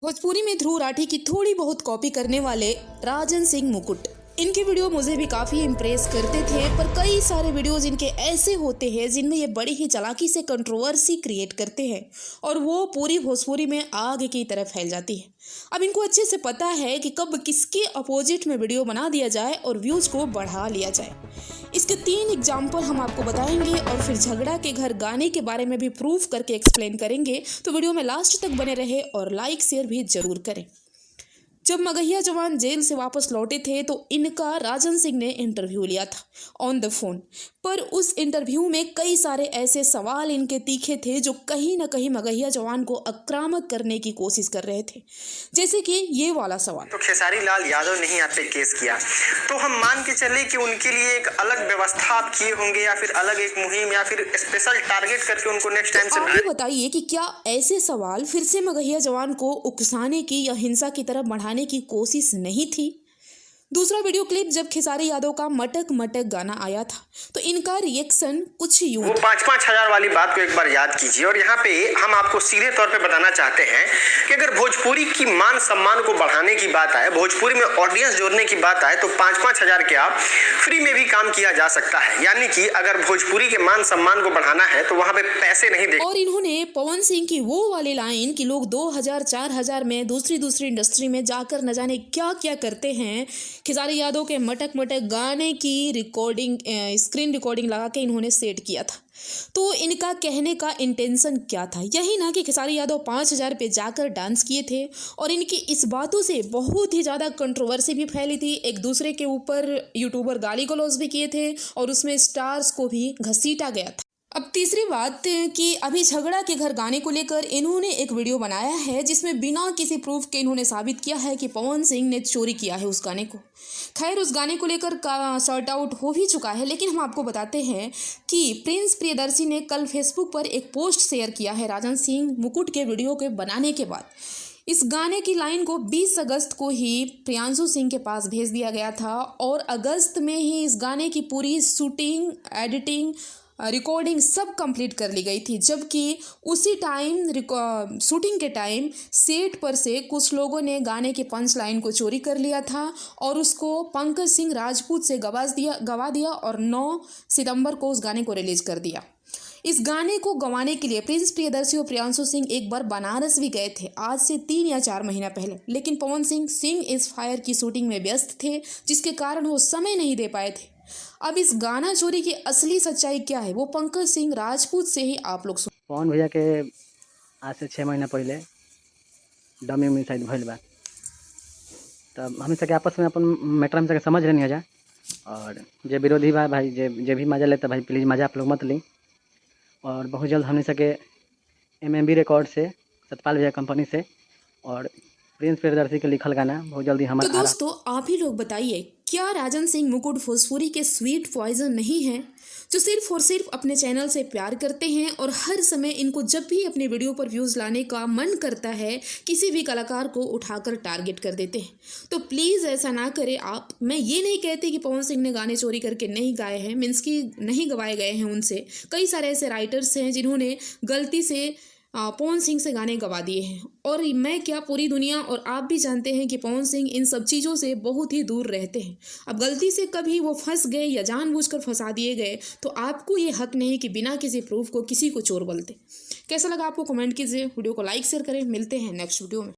भोजपुरी में ध्रुव राठी की थोड़ी बहुत कॉपी करने वाले राजन सिंह मुकुट, इनके वीडियो मुझे भी काफ़ी इम्प्रेस करते थे। पर कई सारे वीडियोस इनके ऐसे होते हैं जिनमें ये बड़ी ही चालाकी से कंट्रोवर्सी क्रिएट करते हैं और वो पूरी भोजपुरी में आग की तरह फैल जाती है। अब इनको अच्छे से पता है कि कब किसके अपोजिट में वीडियो बना दिया जाए और व्यूज़ को बढ़ा लिया जाए। इसके 3 एग्जाम्पल हम आपको बताएंगे और फिर झगड़ा के घर गाने के बारे में भी प्रूफ करके एक्सप्लेन करेंगे। तो वीडियो में लास्ट तक बने रहे और लाइक शेयर भी जरूर करें। जब मगहिया जवान जेल से वापस लौटे थे तो इनका राजन सिंह ने इंटरव्यू लिया था ऑन द फोन। पर उस इंटरव्यू में कई सारे ऐसे सवाल इनके तीखे थे जो कहीं ना कहीं मगहिया जवान को आक्रामक करने की कोशिश कर रहे थे। जैसे कि ये वाला सवाल, तो खेसारी लाल यादव ने ही आप पे केस किया तो हम मान के चले कि उनके लिए एक अलग व्यवस्था आप किए होंगे या फिर अलग एक मुहिम या फिर स्पेशल टारगेट करके उनको नेक्स्ट टाइम से आप ही बताइए कि क्या ऐसे सवाल फिर से मगहिया जवान को उकसाने की या हिंसा की तरफ बढ़ाने की कोशिश नहीं थी? दूसरा वीडियो क्लिप, जब खेसारी यादव का मटक मटक गाना आया था तो इनका रिएक्शन कुछ यूं वो 5-5 हजार वाली बात को एक बार याद कीजिए। और यहाँ पे हम आपको सीधे तौर पे बताना चाहते हैं कि अगर भोजपुरी की मान सम्मान को बढ़ाने की बात आए, भोजपुरी में ऑडियंस जोड़ने की बात आए तो 5-5 हजार क्या फ्री में भी काम किया जा सकता है। यानी कि अगर भोजपुरी के मान सम्मान को बढ़ाना है तो वहां पे पैसे नहीं दे। और इन्होंने पवन सिंह की वो वाली लाइन कि लोग 2000-4000 में दूसरी इंडस्ट्री में जाकर न जाने क्या क्या करते हैं, खेसारी यादव के मटक मटक गाने की रिकॉर्डिंग स्क्रीन रिकॉर्डिंग लगा के इन्होंने सेट किया था। तो इनका कहने का इंटेंशन क्या था? यही ना कि खेसारी यादव 5000 पे जाकर डांस किए थे और इनकी इस बातों से बहुत ही ज़्यादा कंट्रोवर्सी भी फैली थी। एक दूसरे के ऊपर यूट्यूबर गाली गलौज भी किए थे और उसमें स्टार्स को भी घसीटा गया था। अब तीसरी बात कि अभी झगड़ा के घर गाने को लेकर इन्होंने एक वीडियो बनाया है जिसमें बिना किसी प्रूफ के इन्होंने साबित किया है कि पवन सिंह ने चोरी किया है उस गाने को। खैर, उस गाने को लेकर का सॉर्ट आउट हो भी चुका है, लेकिन हम आपको बताते हैं कि प्रिंस प्रियदर्शी ने कल फेसबुक पर एक पोस्ट शेयर किया है राजन सिंह मुकुट के वीडियो के बनाने के बाद। इस गाने की लाइन को 20 अगस्त को ही प्रियांशु सिंह के पास भेज दिया गया था और अगस्त में ही इस गाने की पूरी शूटिंग, एडिटिंग, रिकॉर्डिंग सब कंप्लीट कर ली गई थी। जबकि उसी टाइम शूटिंग के टाइम सेट पर से कुछ लोगों ने गाने के पंच लाइन को चोरी कर लिया था और उसको पंकज सिंह राजपूत से गवा दिया और 9 सितंबर को उस गाने को रिलीज कर दिया। इस गाने को गंवाने के लिए प्रिंस प्रियदर्शी और प्रियांशु सिंह एक बार बनारस भी गए थे, आज से 3 या 4 महीना पहले। लेकिन पवन सिंह इस फायर की शूटिंग में व्यस्त थे जिसके कारण वो समय नहीं दे पाए थे। अब इस गाना चोरी की असली सच्चाई क्या है वो पंकज सिंह राजपूत से ही आप लोग सुन। पवन भैया के आज से 6 महीना पहले डमी उमी शायद भइल बा, तब हम सके आपस में अपन मैटर हम सके समझ रहे नहीं जा। और जे विरोधी बा भाई, जे भी मजा लेता भाई प्लीज़ मजा आप लोग मत ली। और बहुत जल्द हमने सके MMB रिकॉर्ड से, सतपाल भैया कंपनी से और प्रिंस प्रियदर्शी के लिखल गाना बहुत जल्दी हमारे। तो दोस्तों आप ही लोग बताइए, क्या राजन सिंह मुकुट भोजपुरी के स्वीट पॉइजन नहीं है जो सिर्फ और सिर्फ अपने चैनल से प्यार करते हैं और हर समय इनको जब भी अपने वीडियो पर व्यूज़ लाने का मन करता है किसी भी कलाकार को उठाकर टारगेट कर देते हैं? तो प्लीज़ ऐसा ना करें आप। मैं ये नहीं कहती कि पवन सिंह ने गाने चोरी करके नहीं गाए हैं, मीन्स कि नहीं गवाए गए हैं उनसे। कई सारे ऐसे राइटर्स हैं जिन्होंने गलती से पवन सिंह से गाने गवा दिए हैं और मैं क्या पूरी दुनिया और आप भी जानते हैं कि पवन सिंह इन सब चीज़ों से बहुत ही दूर रहते हैं। अब गलती से कभी वो फंस गए या जानबूझकर फंसा दिए गए तो आपको ये हक नहीं कि बिना किसी प्रूफ को किसी को चोर बोलते। कैसा लगा आपको कमेंट कीजिए, वीडियो को लाइक शेयर करें। मिलते हैं नेक्स्ट वीडियो में।